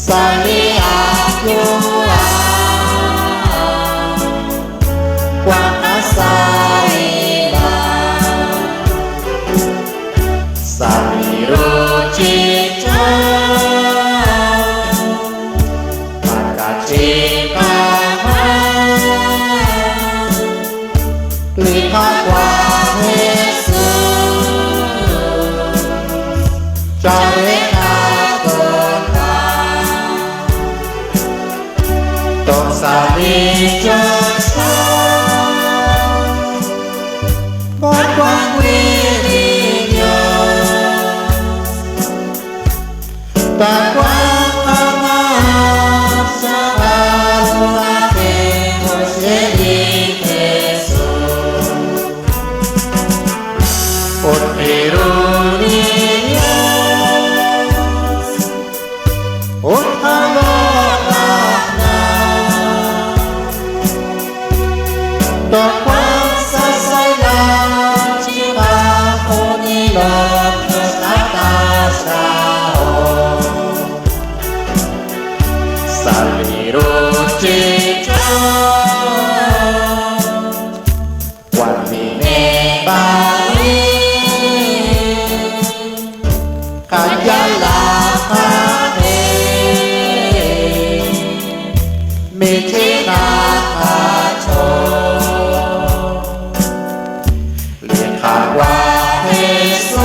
Saliaku Wakasaiba Saliru cita Maka cita Lihat wah Yesus Cari Sali Josa Bawang Wirinyo Bawang amat Sa'arulake Musyedi Yesus Uniruniya Kuasa saya jiwa Unilot Kesatas Saliru cita Wamine balik Kajalah kane Mitina kaco Wah Yesus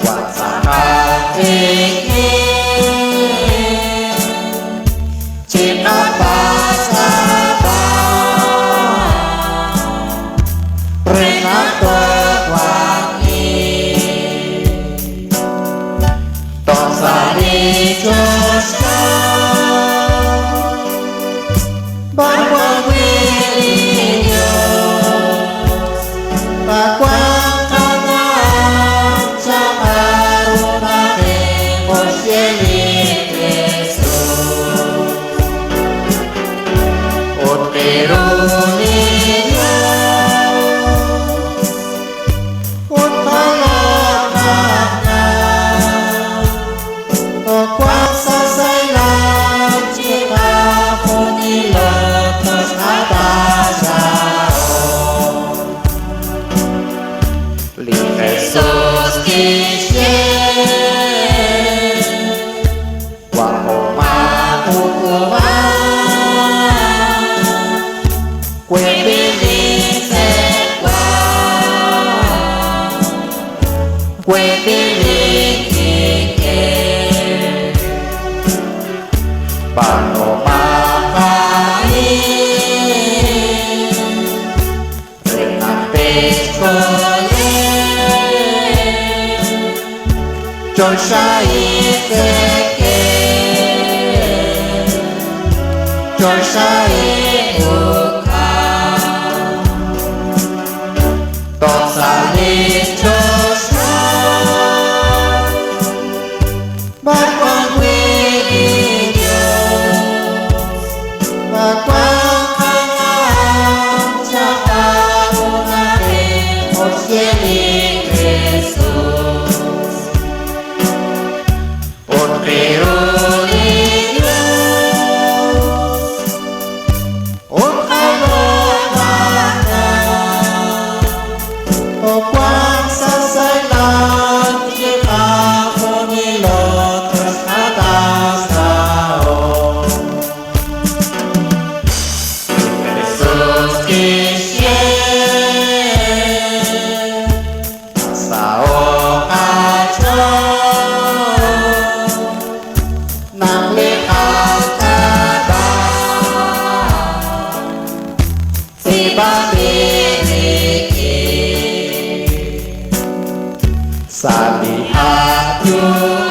Watsaka tinggi Cina pasaba Pernah berwangi Tosari Josa Bahwa Bawang amat Sa'arulake Musyedi Yesus Uniruniya Untolonganna Kuasa saya jiwa Unilot Kesatas Yesus kisye Wakoma ukuwa Kwe biling sekwa Kwe biling ike Pano makai Renang peskoye Joshua Iseke Joshua Ibuka Tosali Joshua Bawang Wirinyo Bawang amat Sa'arulake Musyedi Yesus Uniruniya Untolonganna Kuasa saya jiwa Unilot Kesatas Yesus kisye Sao kaco Nang lihat kabar Si babiriki Salihat juga